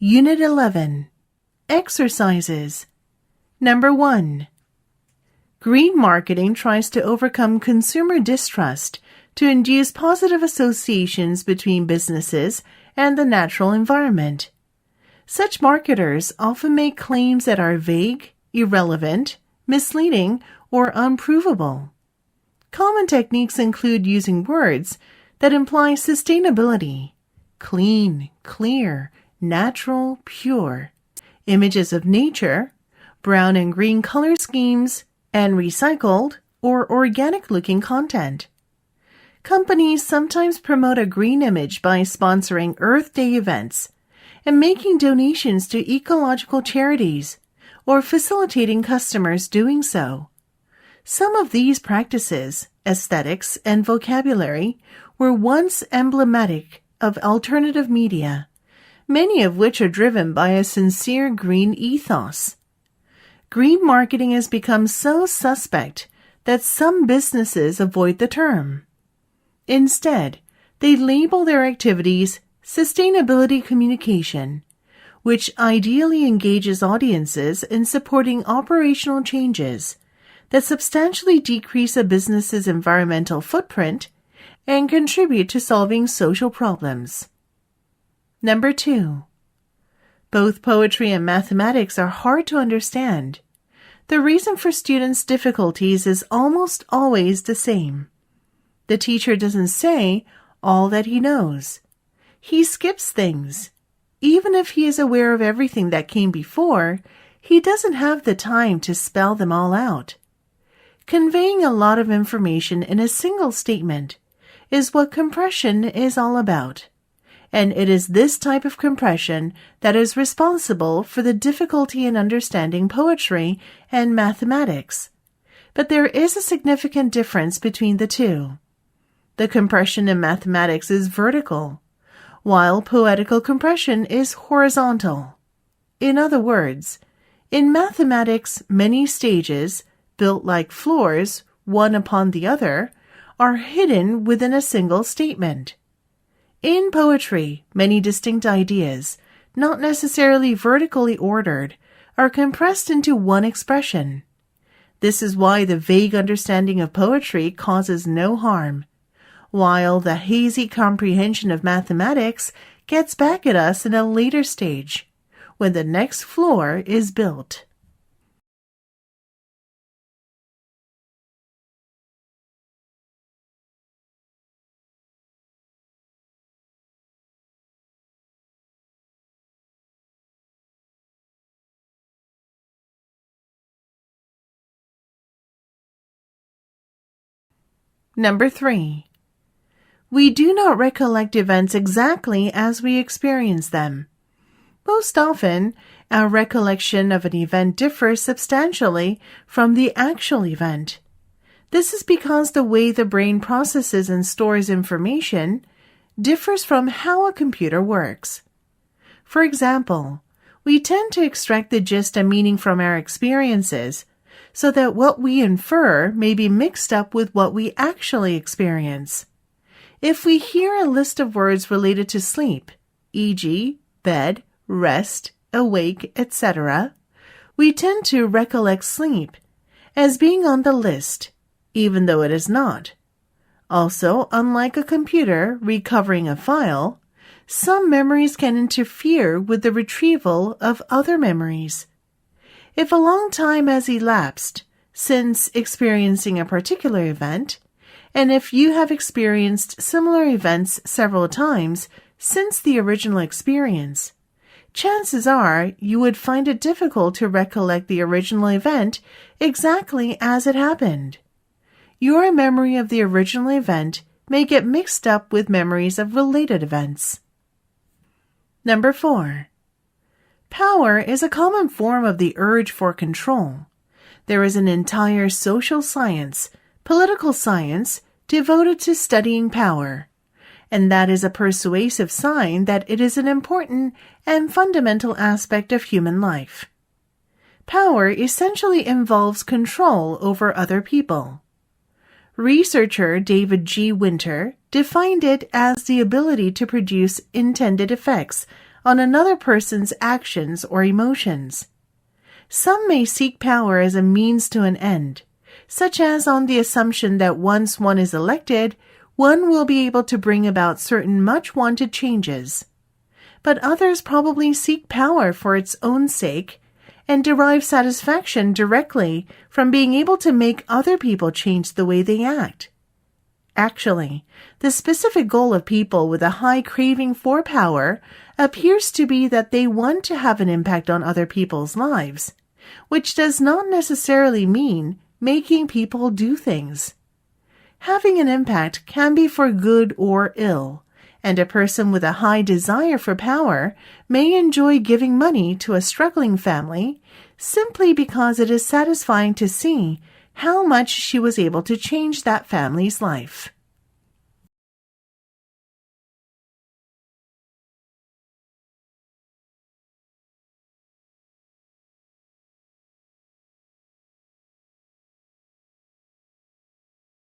Unit 11. Exercises. Number 1. Green marketing tries to overcome consumer distrust to induce positive associations between businesses and the natural environment. Such marketers often make claims that are vague, irrelevant, misleading, or unprovable. Common techniques include using words that imply sustainability, clean, clear, natural, pure, images of nature, brown and green color schemes, and recycled or organic-looking content. Companies sometimes promote a green image by sponsoring Earth Day events and making donations to ecological charities or facilitating customers doing so. Some of these practices, aesthetics, and vocabulary were once emblematic of alternative media, many of which are driven by a sincere green ethos. Green marketing has become so suspect that some businesses avoid the term. Instead, they label their activities sustainability communication, which ideally engages audiences in supporting operational changes that substantially decrease a business's environmental footprint and contribute to solving social problems. Number 2. Both poetry and mathematics are hard to understand. The reason for students' difficulties is almost always the same. The teacher doesn't say all that he knows. He skips things. Even if he is aware of everything that came before, he doesn't have the time to spell them all out. Conveying a lot of information in a single statement is what compression is all about. And it is this type of compression that is responsible for the difficulty in understanding poetry and mathematics. But there is a significant difference between the two. The compression in mathematics is vertical, while poetical compression is horizontal. In other words, in mathematics, many stages, built like floors, one upon the other, are hidden within a single statement. In poetry, many distinct ideas, not necessarily vertically ordered, are compressed into one expression. This is why the vague understanding of poetry causes no harm, while the hazy comprehension of mathematics gets back at us in a later stage, when the next floor is built. Number 3. We do not recollect events exactly as we experience them. Most often, our recollection of an event differs substantially from the actual event. This is because the way the brain processes and stores information differs from how a computer works. For example, we tend to extract the gist and meaning from our experiences, so that what we infer may be mixed up with what we actually experience. If we hear a list of words related to sleep, e.g., bed, rest, awake, etc., we tend to recollect sleep as being on the list, even though it is not. Also, unlike a computer recovering a file, some memories can interfere with the retrieval of other memories. If a long time has elapsed since experiencing a particular event, and if you have experienced similar events several times since the original experience, chances are you would find it difficult to recollect the original event exactly as it happened. Your memory of the original event may get mixed up with memories of related events. Number 4. Power is a common form of the urge for control. There is an entire social science, political science, devoted to studying power, and that is a persuasive sign that it is an important and fundamental aspect of human life. Power essentially involves control over other people. Researcher David G. Winter defined it as the ability to produce intended effects on another person's actions or emotions. Some may seek power as a means to an end, such as on the assumption that once one is elected, one will be able to bring about certain much-wanted changes. But others probably seek power for its own sake and derive satisfaction directly from being able to make other people change the way they act. Actually, the specific goal of people with a high craving for power appears to be that they want to have an impact on other people's lives, which does not necessarily mean making people do things. Having an impact can be for good or ill, and a person with a high desire for power may enjoy giving money to a struggling family simply because it is satisfying to see how much she was able to change that family's life.